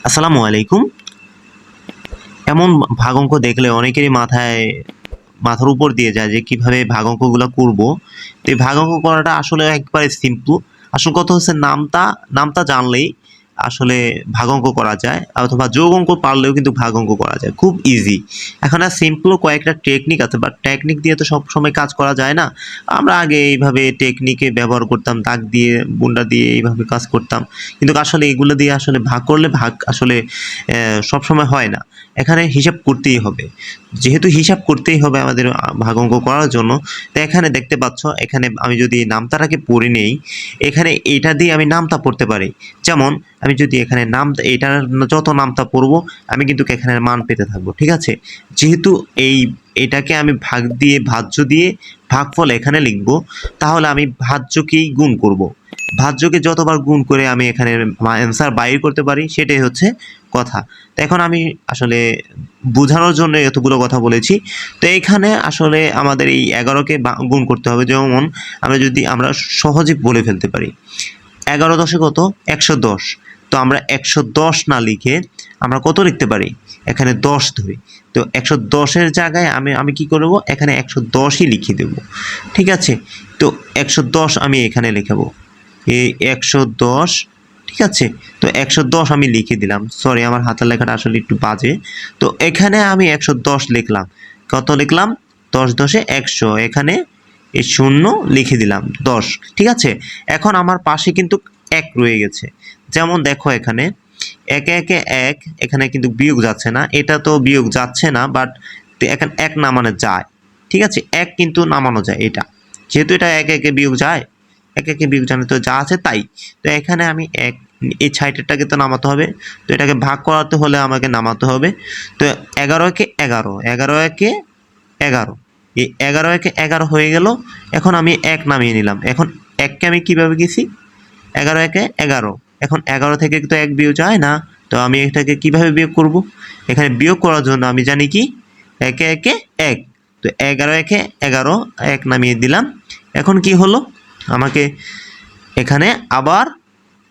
আসসালামু আলাইকুম। এমন ভাগ অঙ্ক দেখলে অনেকেরই মাথার উপর দিয়ে যায় যে কিভাবে ভাগ অঙ্কগুলো করব। তো এই ভাগ অঙ্ক করাটা আসলে একবারে সিম্পল। আসল কথা হচ্ছে নামতা জানলেই আসলে ভাগ অঙ্ক করা যায়, অথবা যোগ অঙ্ক পারলেও কিন্তু ভাগ অঙ্ক করা যায়, খুব ইজি। এখন আর সিম্পল কয়েকটা টেকনিক আছে, বাট টেকনিক দিয়ে তো সব সময় কাজ করা যায় না। আমরা আগে এইভাবে টেকনিকে ব্যবহার করতাম, দাগ দিয়ে গুন্ডা দিয়ে এইভাবে কাজ করতাম, কিন্তু আসলে এগুলো দিয়ে আসলে ভাগ করলে ভাগ আসলে সব সময় হয় না। এখানে হিসাব করতেই হবে, যেহেতু হিসাব করতেই হবে আমাদের ভাগ অঙ্ক করার জন্য। তো এখানে দেখতে পাচ্ছ, এখানে আমি যদি নামতাটাকে পড়ে নেই, এখানে এটা দিয়ে আমি নামতা পড়তে পারি। যেমন আমি যদি এখানে এটার যত নামতা পড়বো, আমি কিন্তু এখানে মান পেতে থাকবো, ঠিক আছে। যেহেতু এটাকে আমি ভাগ দিয়ে ভাজ্য দিয়ে ভাগফল এখানে লিখবো, তাহলে আমি ভাজ্যকেই গুণ করব। ভাজ্যকে যতবার গুণ করে আমি এখানে অ্যান্সার বাইর করতে পারি, সেটাই হচ্ছে কথা। তো এখন আমি আসলে বোঝানোর জন্য এতগুলো কথা বলেছি। তো এখানে আসলে আমাদের এই 11কে গুণ করতে হবে। যেমন আমরা সহজে বলে ফেলতে পারি 11 দশে কত, 110। তো আমরা 110 না লিখে আমরা কত লিখতে পারি, এখানে 10 ধরি। তো 110-এর জায়গায় আমি কি করব, এখানে 110ই লিখে দেব, ঠিক আছে। তো 110 আমি এখানে লিখাবো, এই 110, ঠিক আছে। তো 110 আমি লিখে দিলাম। সরি, আমার হাতের লেখাটা আসলে একটু বাজে। তো এখানে আমি 110 লিখলাম। কত লিখলাম, 10 10-এ 100। এখানে এই শূন্য লিখে দিলাম 10, ঠিক আছে। এখন আমার পাশে কিন্তু 1 রয়ে গেছে। যেমন দেখো এখানে একে একে 1, এখানে কিন্তু বিয়োগ যাচ্ছে না, এটা তো বিয়োগ যাচ্ছে না, বাট এখানে 1 নামানো যায়, ঠিক আছে। 1 কিন্তু নামানো যায়, এটা যেহেতু এটা একে একে বিয়োগ যায়, একে একে বিয়োগ জানে তো যা আছে তাই। তো এখানে আমি এই সাইডেরটাকে তো নামাতে হবে, তো এটাকে ভাগ করাতে হলে আমাকে নামাতে হবে। তো 11 একে 11, 11 একে 11, এই 11 একে 11 হয়ে গেল। এখন আমি 1 নামিয়ে নিলাম। এখন 1কে আমি কিভাবে গেছি, 11 একে 11। এখন 11 থেকে তো 1 বিয়োগ যায় না, তো আমি এটাকে কিভাবে বিয়োগ করব। এখানে বিয়োগ করার জন্য আমি জানি কি, একে একে 1। তো 11 একে 11, 1 নামিয়ে দিলাম। এখন কি হলো, আমাকে এখানে আবার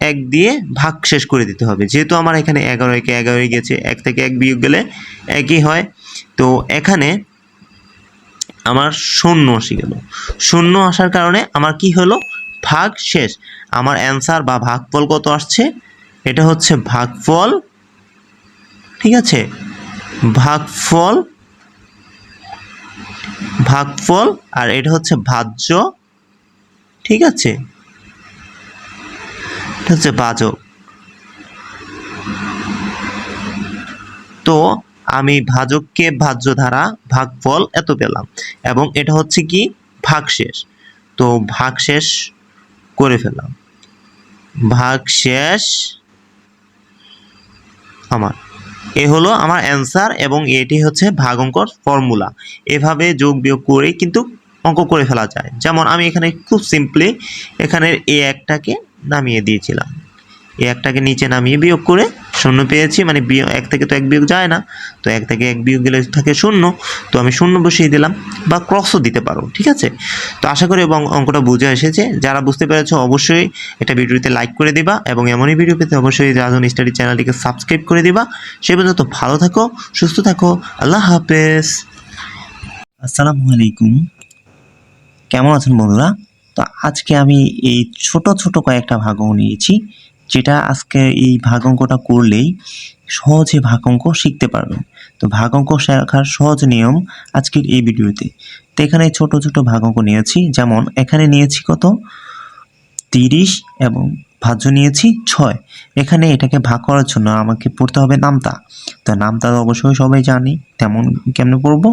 1 দিয়ে ভাগ শেষ করে দিতে হবে, যেহেতু আমার এখানে 11 একে 11 গেছে, 1 থেকে 1 বিয়োগ গেলে 1ই হয়। তো এখানে আমার শূন্য এসে গেল। শূন্য আসার কারণে আমার কি হলো, ভাগ শেষ। আমার অ্যান্সার বা ভাগফল কত আসছে, এটা হচ্ছে ভাগফল, ঠিক আছে। ভাগফল, ভাগফল, আর এটা হচ্ছে ভাজ্য, ঠিক আছে। এটা হচ্ছে ভাজক। তো আমি ভাজককে ভাজ্য দ্বারা ভাগফল এত পেলাম, এবং এটা হচ্ছে কি ভাগশেষ। তো ভাগশেষ করে ফেললাম, ভাগশেষ আমার এ হলো আমার অ্যান্সার, এবং এটি হচ্ছে ভাগ অঙ্কর ফর্মুলা। এভাবে যোগ বিয়োগ করে কিন্তু অঙ্ক করে ফেলা যায়। যেমন আমি এখানে খুব সিম্পলি এখানে এই একটাকে নামিয়ে দিয়েছিলাম, এই একটাকে নিচে নামিয়ে বিয়োগ করে শূন্য পেয়েছি। মানে 1 থেকে তো 1 বিয়োগ যায় না, তো 1 থেকে 1 বিয়োগ গেলে থাকে শূন্য। তো আমি শূন্য বসিয়ে দিলাম, বা ক্রসও দিতে পারো, ঠিক আছে। তো আশা করি এবং অঙ্কটা বুঝে এসেছে। যারা বুঝতে পেরেছো অবশ্যই এটা ভিডিওতে লাইক করে দিবা, এবং এমনই ভিডিও পেতে অবশ্যই রাজন স্টাডি চ্যানেলটিকে সাবস্ক্রাইব করে দিবা। সে পর্যন্ত ভালো থাকো, সুস্থ থাকো, আল্লাহ হাফেজ। আসসালামু আলাইকুম, কেমন আছেন বন্ধুরা? তো আজকে আমি এই ছোট ছোট কয়েকটা ভাগ অঙ্ক নিয়েছি, যেটা আজকে এই ভাগ অঙ্কটা করলেই সহজে ভাগ অঙ্ক শিখতে পারবেন। তো ভাগ অঙ্ক শেখার সহজ নিয়ম আজকের এই ভিডিওতে। তো এখানে ছোট ছোট ভাগ অঙ্ক নিয়েছি। যেমন এখানে নিয়েছি কত, 30, এবং ভাজ্য নিয়েছি 6। এখানে এটাকে ভাগ করার জন্য আমাকে পড়তে হবে নামতা। তো নামতা অবশ্যই সবাই জানি, তেমন কেমনে পড়বো,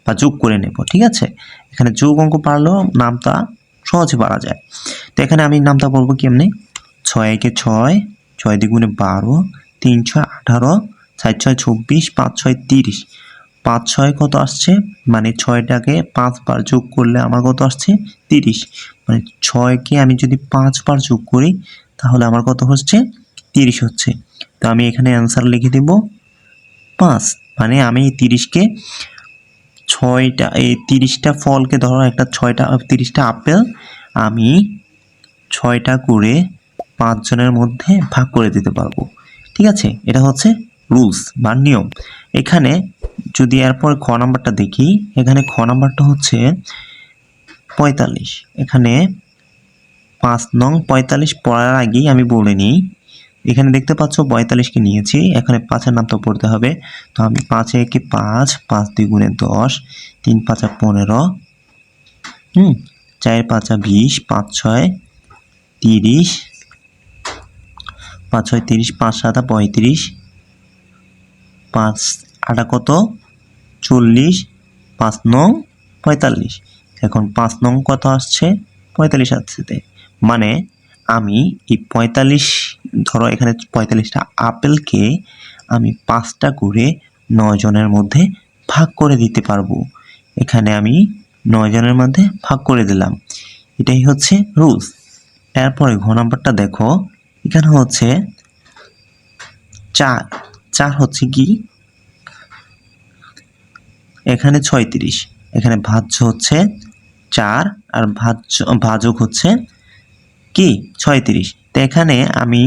বা যোগ করে নেব, ঠিক আছে। এখানে যোগ অঙ্ক পারলেও নামতা সহজে পারা যায়। তো এখানে আমি নামতা পড়বো কেমনে, 6 একে 6, 6 দ্বিগুণে 12, 3 6 18, 4 6 24, 5 6 30। 5 6 কত আসছে, মানে 6টাকে 5 বার যোগ করলে আমার কত আসছে, 30। মানে 6কে আমি যদি 5 বার যোগ করি, তাহলে আমার কত হচ্ছে, 30 হচ্ছে। তো আমি এখানে অ্যান্সার লিখে দেব 5। মানে আমি 30কে 6টা, এই 30টা ফলকে ধরো, একটা 30টা আপেল আমি 6টা করে 5 জনের মধ্যে ভাগ করে দিতে পারবো, ঠিক আছে, এটা হচ্ছে রুলস বা নিয়ম। এখানে যদি এরপর খ নাম্বারটা দেখি, এখানে খ নাম্বারটা হচ্ছে 45। এখানে 5 নং 45 পড়ার আগেই আমি বলে নিই, এখানে দেখতে পাচ্ছ 45কে নিয়েছি, এখানে 5-এর নামটা পড়তে হবে। তো আমি 5 একে 5, 5 2 গুণে 10, 3 5 15, 4 5 20, 5 6 30, 5 6 30, 5 7 35, 5 8 কত 40, 5 নং 45। এখন 5 নং কত আসছে 45 আসছে, মানে আমি এই 45, ধরো এখানে 45টা আপেলকে আমি 5টা করে 9 জনের মধ্যে ভাগ করে দিতে পারবো। এখানে আমি 9 জনের মধ্যে ভাগ করে দিলাম, এটাই হচ্ছে রুলস। এরপরে ঘ নাম্বারটা দেখো, এখানে হচ্ছে 4, 4 হচ্ছে কি, এখানে 36, এখানে ভাজ্য হচ্ছে 4 আর ভাজক হচ্ছে কি 36। তো এখানে আমি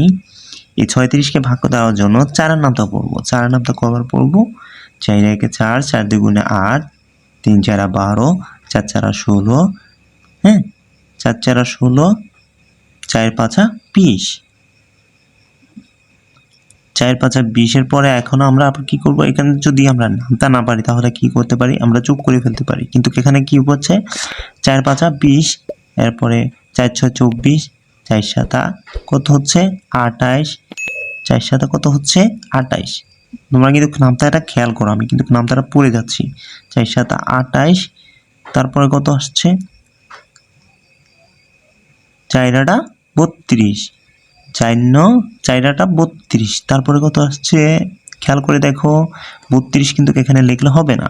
এই 36কে ভাগ দেওয়ার জন্য 4-এর নামটা পড়বো। 4-এর নামটা কবার পড়বো, 4 একে 4, 4 2 গুণে 8, 3 4 12, 4 4 16, হ্যাঁ 4 4 16, 4 5 20, 4 5 20 এর পরে এখন আমরা আবার কি করব, এখানে যদি আমরা নামতা না পারি তাহলে কি করতে পারি, আমরা যোগ করে ফেলতে পারি। কিন্তু এখানে কি হচ্ছে 4 5 20, এরপরে 4 6 24, 4 7 কত হচ্ছে 28, 4 7 কত হচ্ছে 28। তোমরা কিন্তু নামতাটা খেয়াল করো, আমি কিন্তু নামতাটা পড়ে যাচ্ছি। 4 7 28, তারপরে কত আসছে 4 8 32, 4 9 4 8 32, তারপরে কত আসছে খেয়াল করে দেখো 32 কিন্তু এখানে লিখলে হবে না,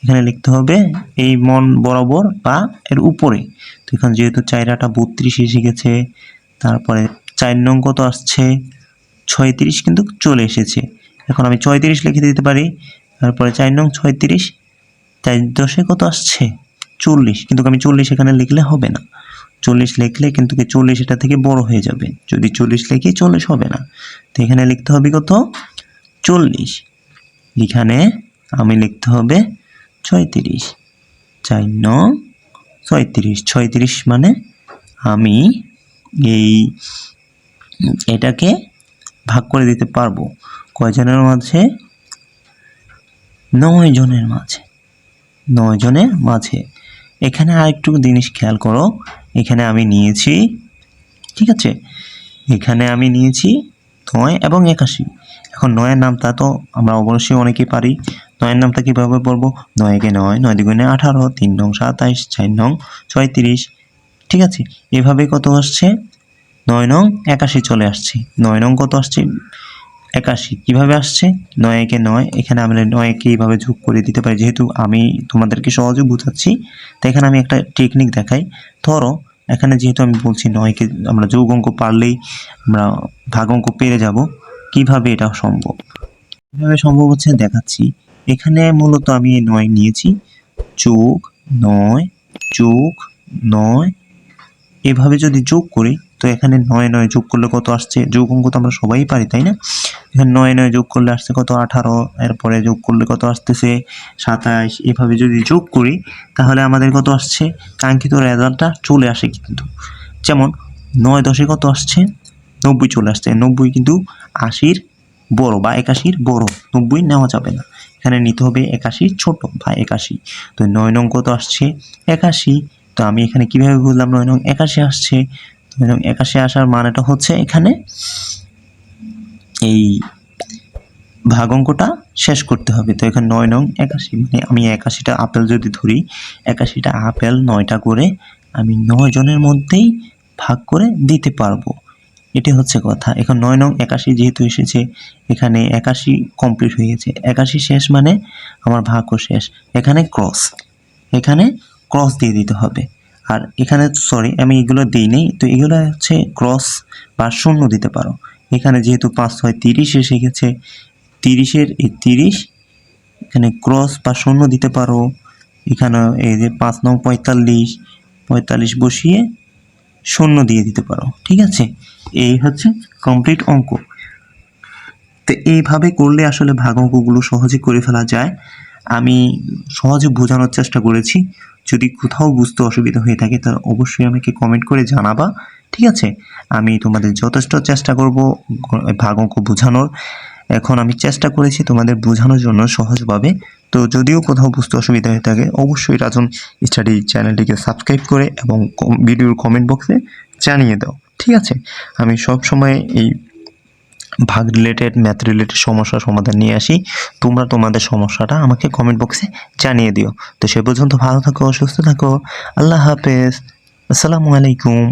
এখানে লিখতে হবে এই মন বরাবর বা এর উপরে। তো এখানে যেহেতু 4 8 32 এসে গেছে, তারপরে 4 নং কত আসছে 36 কিন্তু চলে এসেছে, এখন আমি 34 লিখে দিতে পারি। তারপরে 4 নং 36, 4 10 কত আসছে 40, কিন্তু আমি 40 এখানে লিখলে হবে না, 40 লিখলে কিন্তু 40 এটা থেকে বড় হয়ে যাবে, যদি 40 লিখি 40 হবে না। তো এখানে লিখতে হবে কত 40, এখানে আমি লিখতে হবে 36, 4 9 36, 36 মানে আমি এটাকে ভাগ করে দিতে পারবো কয়জনের মাঝে, 9 জনের মাঝে, 9 জনের মাঝে। এখানে আরেকটু জিনিস খেয়াল করো, এখানে আমি নিয়েছি, ঠিক আছে, এখানে আমি নিয়েছি 9 এবং 81। এখন 9-এর নামটা তো আমরা অবশ্যই অনেকেই পারি, 9-এর নামটা কীভাবে বলবো, 9 একে 9, 9 দুগুণে 18, 3 নং 27, 4 নং 36, ঠিক আছে। এভাবে কত আসছে 9 নং 81 চলে আসছে, 9 নং কত আসছে 81, কিভাবে আসছে 9 একে 9, এখানে আমরা 9 একে এইভাবে যোগ করে দিতে পারি, যেহেতু আমি তোমাদেরকে সহজে বুঝাচ্ছি তো এখানে আমি একটা টেকনিক দেখাই। ধরো এখানে যেহেতু আমি বলছি 9কে আমরা যোগ অঙ্ক পারলেই আমরা ভাগ অঙ্ক পেরে যাব, কিভাবে এটা সম্ভব, কিভাবে সম্ভব হচ্ছে দেখাচ্ছি। এখানে মূলত আমি 9 নিয়েছি, যোগ 9 যোগ 9, এভাবে যদি যোগ করি তো এখানে 9 9 যোগ করলে কত আসছে, যোগ অঙ্ক তো আমরা সবাই পারি তাই না, এখানে 9 9 যোগ করলে আসছে কত 18, এরপরে যোগ করলে কত আসতেছে 27, এভাবে যদি যোগ করি তাহলে আমাদের কত আসছে কাঙ্ক্ষিত রেজাল্টটা চলে আসে। কিন্তু যেমন 9 10 কত আসছে 90 চলে আসছে, 90 কিন্তু 80-র বড় বা 81-র বড়, 90 নেওয়া যাবে না, এখানে নিতে হবে 81 ছোট বা 81। তো 9 নং কত আসছে 81, তো আমি এখানে কিভাবে বুঝলাম 9 নং 81 আসছে, 9 নং 81 আসার মানেটা হচ্ছে এখানে এই ভাগ অঙ্কটা শেষ করতে হবে। তো এখানে 9 নং 81 মানে আমি 81টা আপেল যদি ধরি, 81টা আপেল 9টা করে আমি 9 জনের মধ্যেই ভাগ করে দিতে পারবো, এটি হচ্ছে কথা। এখন 9 নং 81 যেহেতু এসেছে, এখানে 81 কমপ্লিট হয়ে গেছে, 81 শেষ মানে আমার ভাগও শেষ, এখানে ক্রস দিয়ে দিতে হবে। আর এখানে সরি আমি এগুলো দিই নেই, তো এগুলো হচ্ছে ক্রস বা শূন্য দিতে পারো। এখানে যেহেতু 5 6 30 এসে গেছে, 30-এর এই 30 এখানে ক্রস বা শূন্য দিতে পারো। এখানে এই যে 5 নং 45, 45 বসিয়ে শূন্য দিয়ে দিতে পারো, ঠিক আছে। এই হচ্ছে কমপ্লিট অঙ্ক। তো এইভাবে করলে আসলে ভাগ অঙ্কগুলো সহজে করে ফেলা যায়। আমি সহজে বোঝানোর চেষ্টা করেছি। যদি কোথাও বুঝতে অসুবিধা হয়ে থাকে তাহলে অবশ্যই আমাকে কমেন্ট করে জানাবা। ঠিক আছে? আমি তোমাদের যথেষ্ট চেষ্টা করব ভাগ অঙ্ক বোঝানোর। এখন আমি চেষ্টা করেছি তোমাদের বোঝানোর জন্য সহজভাবে। তো যদিও কোথাও বুঝতে অসুবিধা হয়ে থাকে অবশ্যই রাজন স্টাডি চ্যানেলটিকে সাবস্ক্রাইব করে এবং ভিডিওর কমেন্ট বক্সে জানিয়ে দাও। ঠিক আছে? আমি সবসময় এই ভাগ রিলেটেড ম্যাথ রিলেটেড সমস্যার সমাধান নিয়ে আসি। তোমরা তোমাদের সমস্যাটা আমাকে কমেন্ট বক্সে জানিয়ে দিও। তো সে পর্যন্ত ভালো থাকো, সুস্থ থাকো। আল্লাহ হাফেজ। আসসালামু আলাইকুম।